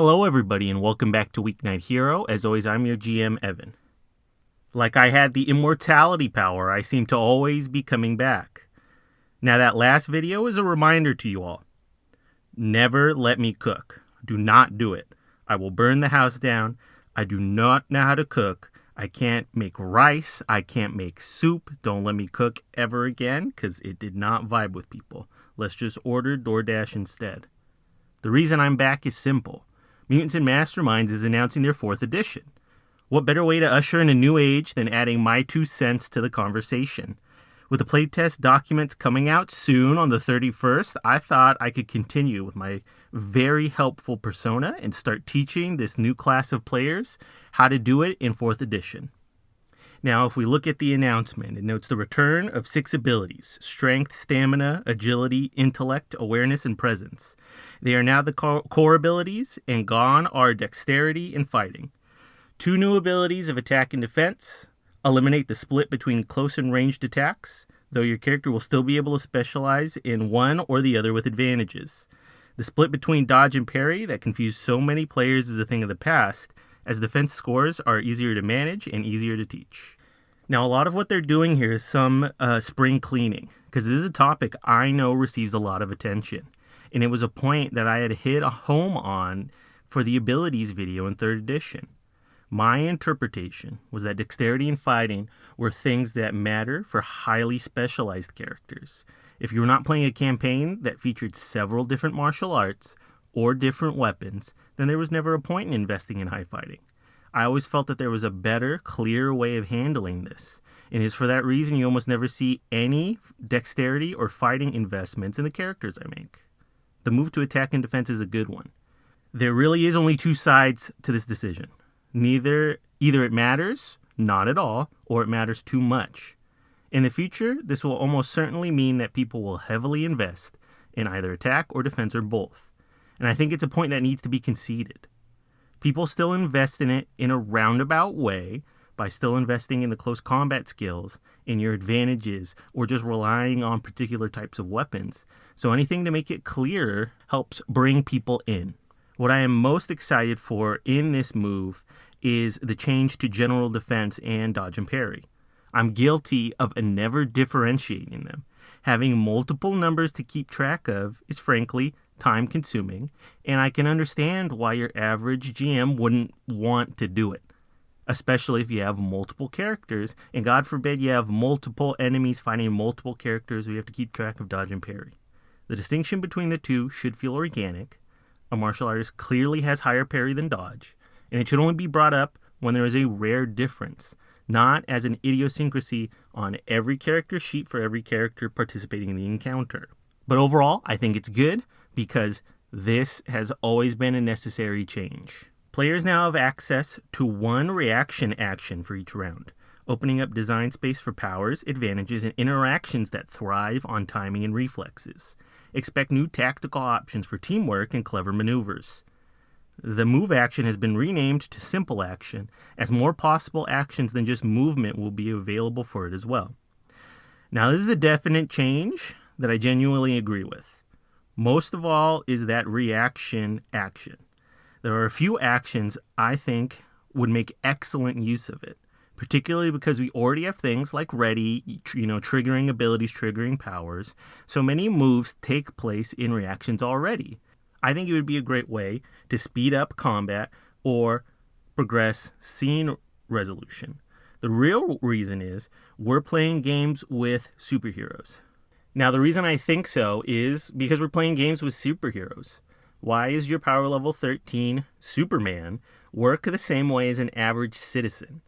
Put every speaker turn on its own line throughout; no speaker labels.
Hello everybody and welcome back to Weeknight Hero. As always, I'm your GM, Evan. Like I had the immortality power, I seem to always be coming back. Now that last video is a reminder to you all. Never let me cook. Do not do it. I will burn the house down. I do not know how to cook. I can't make rice. I can't make soup. Don't let me cook ever again because it did not vibe with people. Let's just order DoorDash instead. The reason I'm back is simple. Mutants Masterminds is announcing their 4th edition. What better way to usher in a new age than adding my 2 cents to the conversation? With the playtest documents coming out soon on the 31st, I thought I could continue with my very helpful persona and start teaching this new class of players how to do it in 4th edition. Now, if we look at the announcement, it notes the return of 6 abilities: strength, stamina, agility, intellect, awareness, and presence. They are now the core abilities, and gone are dexterity and fighting. 2 new abilities of attack and defense eliminate the split between close and ranged attacks, though your character will still be able to specialize in one or the other with advantages. The split between dodge and parry that confused so many players is a thing of the past, as defense scores are easier to manage and easier to teach. Now, a lot of what they're doing here is some spring cleaning, because this is a topic I know receives a lot of attention, and it was a point that I had hit home on for the abilities video in 3rd edition. My interpretation was that dexterity and fighting were things that matter for highly specialized characters. If you were not playing a campaign that featured several different martial arts or different weapons, then there was never a point in investing in high fighting. I always felt that there was a better, clearer way of handling this, and it is for that reason you almost never see any dexterity or fighting investments in the characters I make. The move to attack and defense is a good one. There really is only 2 sides to this decision. Either it matters, not at all, or it matters too much. In the future, this will almost certainly mean that people will heavily invest in either attack or defense or both. And I think it's a point that needs to be conceded. People still invest in it in a roundabout way by still investing in the close combat skills, in your advantages, or just relying on particular types of weapons. So anything to make it clearer helps bring people in. What I am most excited for in this move is the change to general defense and dodge and parry. I'm guilty of never differentiating them. Having multiple numbers to keep track of is frankly time consuming, and I can understand why your average GM wouldn't want to do it, especially if you have multiple characters, and God forbid you have multiple enemies fighting multiple characters where you have to keep track of dodge and parry. The distinction between the two should feel organic. A martial artist clearly has higher parry than dodge, and it should only be brought up when there is a rare difference, not as an idiosyncrasy on every character sheet for every character participating in the encounter. But overall, I think it's good because this has always been a necessary change. Players now have access to 1 reaction action for each round, opening up design space for powers, advantages, and interactions that thrive on timing and reflexes. Expect new tactical options for teamwork and clever maneuvers. The move action has been renamed to simple action, as more possible actions than just movement will be available for it as well. Now, this is a definite change that I genuinely agree with. Most of all is that reaction action. There are a few actions I think would make excellent use of it, particularly because we already have things like ready, triggering abilities, triggering powers. So many moves take place in reactions already. I think it would be a great way to speed up combat or progress scene resolution. The real reason is we're playing games with superheroes. Now, the reason I think so is because we're playing games with superheroes. Why is your power level 13 Superman work the same way as an average citizen?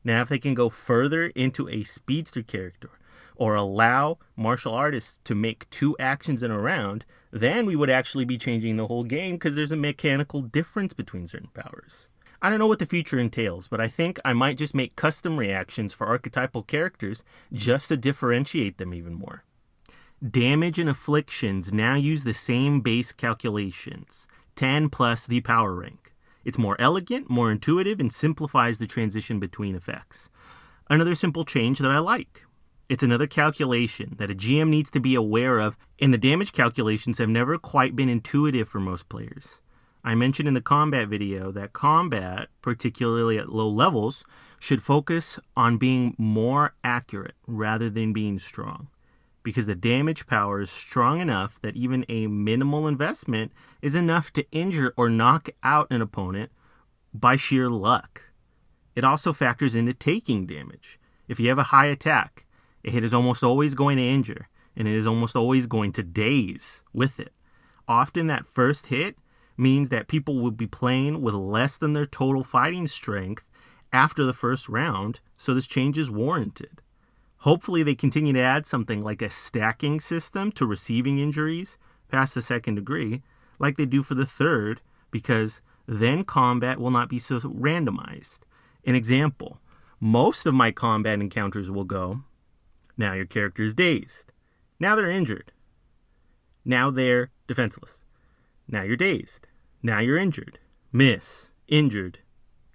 Now, if they can go further into a speedster character or allow martial artists to make 2 actions in a round, then we would actually be changing the whole game because there's a mechanical difference between certain powers. I don't know what the future entails, but I think I might just make custom reactions for archetypal characters just to differentiate them even more. Damage and afflictions now use the same base calculations, 10 plus the power rank. It's more elegant, more intuitive, and simplifies the transition between effects. Another simple change that I like. It's another calculation that a GM needs to be aware of, and the damage calculations have never quite been intuitive for most players. I mentioned in the combat video that combat, particularly at low levels, should focus on being more accurate rather than being strong, because the damage power is strong enough that even a minimal investment is enough to injure or knock out an opponent by sheer luck. It also factors into taking damage. If you have a high attack, a hit is almost always going to injure, and it is almost always going to daze with it. Often that first hit means that people will be playing with less than their total fighting strength after the first round, so this change is warranted. Hopefully they continue to add something like a stacking system to receiving injuries past the second degree, like they do for the third, because then combat will not be so randomized. An example, most of my combat encounters will go, now your character is dazed. Now they're injured. Now they're defenseless. Now you're dazed. Now you're injured. Miss. Injured.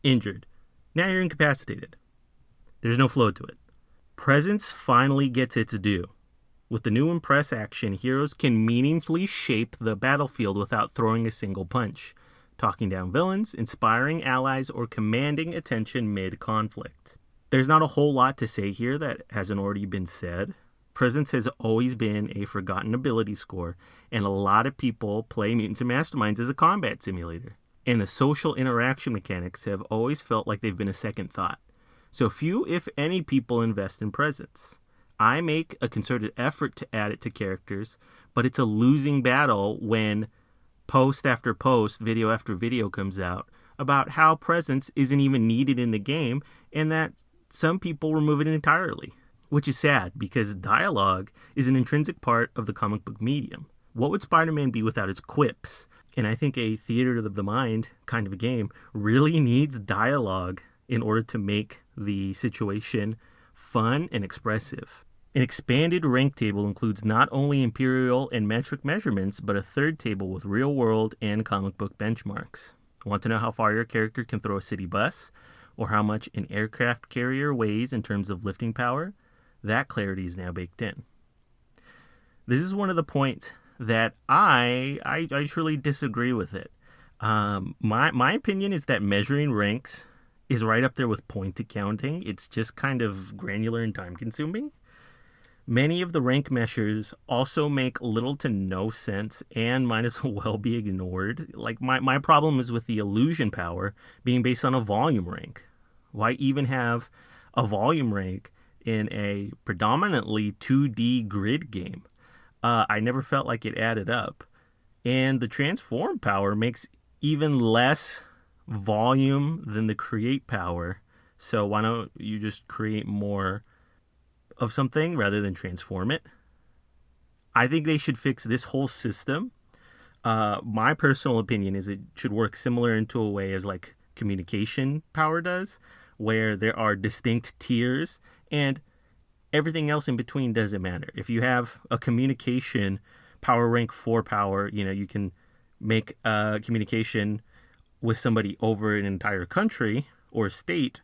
Injured. Now you're incapacitated. There's no flow to it. Presence finally gets its due. With the new Impress action, heroes can meaningfully shape the battlefield without throwing a single punch, talking down villains, inspiring allies, or commanding attention mid-conflict. There's not a whole lot to say here that hasn't already been said. Presence has always been a forgotten ability score, and a lot of people play Mutants and Masterminds as a combat simulator. And the social interaction mechanics have always felt like they've been a second thought. So few, if any, people invest in Presence. I make a concerted effort to add it to characters, but it's a losing battle when post after post, video after video comes out about how Presence isn't even needed in the game, and that some people remove it entirely. Which is sad, because dialogue is an intrinsic part of the comic book medium. What would Spider-Man be without his quips? And I think a theater of the mind kind of a game really needs dialogue in order to make the situation fun and expressive. An expanded rank table includes not only imperial and metric measurements, but a third table with real-world and comic book benchmarks. Want to know how far your character can throw a city bus? Or how much an aircraft carrier weighs in terms of lifting power? That clarity is now baked in. This is one of the points that I truly disagree with it. My opinion is that measuring ranks is right up there with point accounting. It's just kind of granular and time consuming. Many of the rank measures also make little to no sense and might as well be ignored. Like my problem is with the illusion power being based on a volume rank. Why even have a volume rank in a predominantly 2D grid game? I never felt like it added up. And the transform power makes even less volume than the create power. So why don't you just create more of something rather than transform it? I think they should fix this whole system. My personal opinion is it should work similar into a way as like communication power does, where there are distinct tiers and everything else in between doesn't matter. If you have a communication power rank 4 power, you can make a communication with somebody over an entire country or state.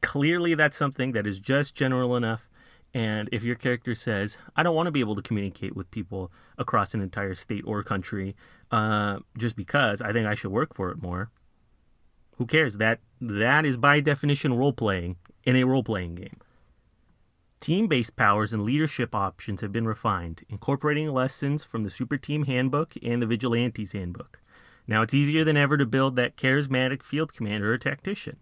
Clearly that's something that is just general enough. And if your character says, I don't want to be able to communicate with people across an entire state or country just because I think I should work for it more, who cares? That is by definition role-playing in a role-playing game. Team-based powers and leadership options have been refined, incorporating lessons from the Super Team Handbook and the Vigilantes Handbook. Now it's easier than ever to build that charismatic field commander or tactician.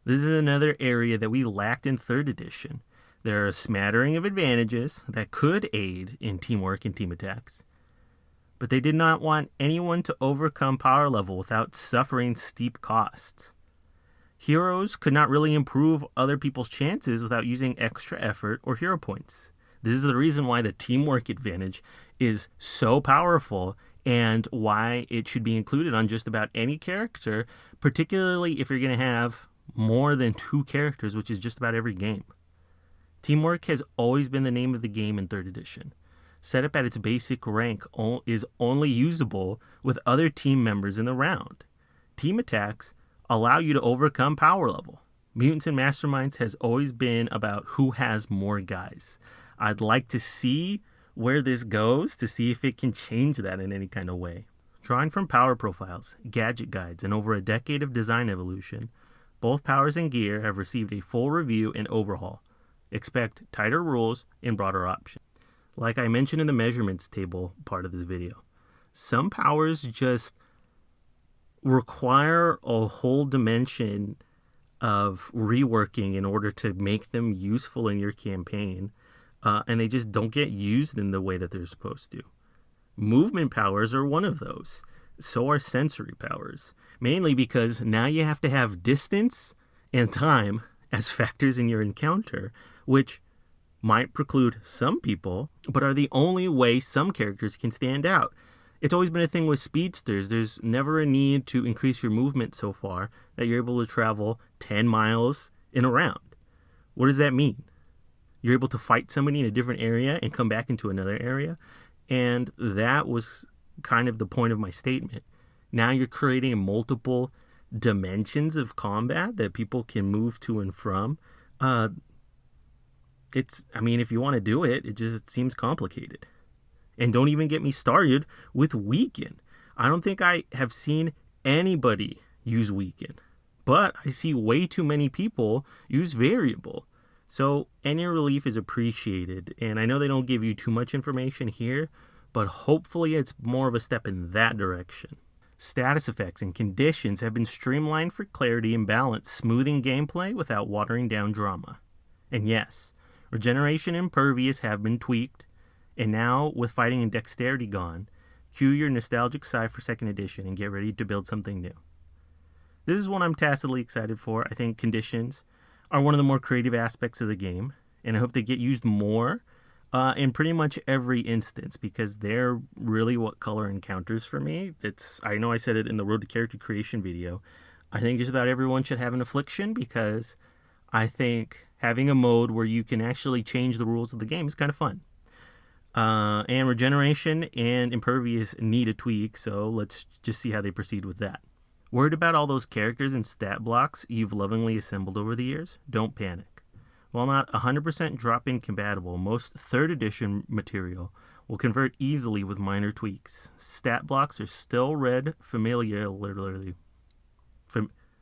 This is another area that we lacked in 3rd edition. There are a smattering of advantages that could aid in teamwork and team attacks, but they did not want anyone to overcome power level without suffering steep costs. Heroes could not really improve other people's chances without using extra effort or hero points. This is the reason why the teamwork advantage is so powerful and why it should be included on just about any character, particularly if you're going to have more than 2 characters, which is just about every game. Teamwork has always been the name of the game in 3rd edition. Set up at its basic rank is only usable with other team members in the round. Team attacks allow you to overcome power level. Mutants and Masterminds has always been about who has more guys. I'd like to see where this goes to see if it can change that in any kind of way. Drawing from power profiles, gadget guides, and over a decade of design evolution, both powers and gear have received a full review and overhaul. Expect tighter rules and broader options. Like I mentioned in the measurements table part of this video, some powers just require a whole dimension of reworking in order to make them useful in your campaign, and they just don't get used in the way that they're supposed to. Movement powers are one of those. So are sensory powers, mainly because now you have to have distance and time as factors in your encounter, which might preclude some people, but are the only way some characters can stand out. It's always been a thing with speedsters. There's never a need to increase your movement so far that you're able to travel 10 miles in a round. What does that mean? You're able to fight somebody in a different area and come back into another area. And that was kind of the point of my statement. Now you're creating multiple dimensions of combat that people can move to and from. If you want to do it, it just seems complicated. And don't even get me started with weaken. I don't think I have seen anybody use weaken, but I see way too many people use variable. So any relief is appreciated. And I know they don't give you too much information here, but hopefully it's more of a step in that direction. Status effects and conditions have been streamlined for clarity and balance, smoothing gameplay without watering down drama. And yes, regeneration and impervious have been tweaked, and now with fighting and dexterity gone, cue your nostalgic sigh for 2nd edition and get ready to build something new. This is what I'm tacitly excited for. I think conditions are one of the more creative aspects of the game, and I hope they get used more in pretty much every instance, because they're really what color encounters for me. I know I said it in the Road to Character Creation video. I think just about everyone should have an affliction, because I think having a mode where you can actually change the rules of the game is kind of fun. And regeneration and impervious need a tweak, so let's just see how they proceed with that. Worried about all those characters and stat blocks you've lovingly assembled over the years? Don't panic. While not 100% drop-in compatible, most 3rd edition material will convert easily with minor tweaks. Stat blocks are still read familiarly.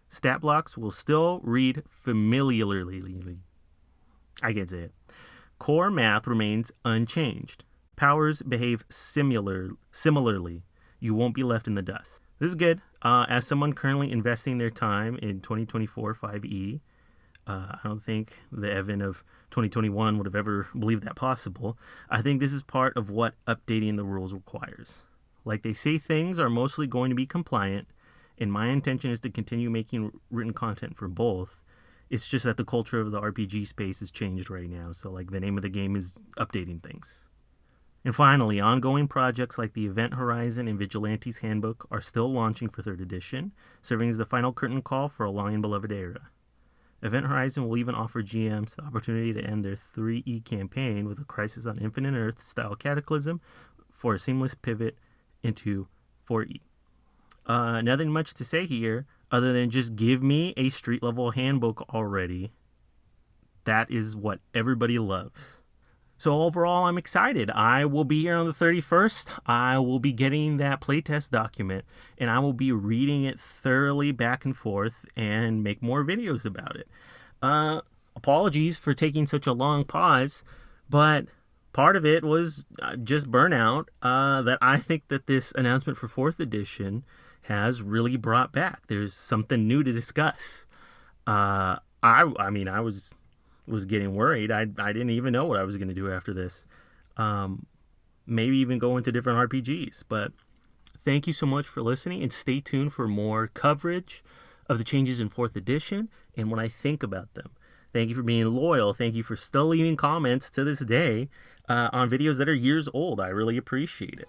Stat blocks will still read familiarly. I can't say it. Core math remains unchanged. Powers behave similarly. You won't be left in the dust. This is good. As someone currently investing their time in 2024 5e, I don't think the Evan of 2021 would have ever believed that possible. I think this is part of what updating the rules requires. Like they say, things are mostly going to be compliant, and my intention is to continue making written content for both. It's just that the culture of the RPG space has changed right now, so like the name of the game is updating things. And finally, ongoing projects like the Event Horizon and Vigilante's Handbook are still launching for 3rd edition, serving as the final curtain call for a long and beloved era. Event Horizon will even offer GMs the opportunity to end their 3E campaign with a Crisis on Infinite Earth style cataclysm for a seamless pivot into 4E. Nothing much to say here other than just give me a street level handbook already. That is what everybody loves. So overall, I'm excited. I will be here on the 31st. I will be getting that playtest document, and I will be reading it thoroughly back and forth and make more videos about it. Apologies for taking such a long pause, but part of it was just burnout that I think that this announcement for 4th edition has really brought back. There's something new to discuss. I was getting worried. I didn't even know what I was going to do after this. Maybe even go into different RPGs. But thank you so much for listening, and stay tuned for more coverage of the changes in 4th edition and what I think about them. Thank you for being loyal. Thank you for still leaving comments to this day on videos that are years old. I really appreciate it.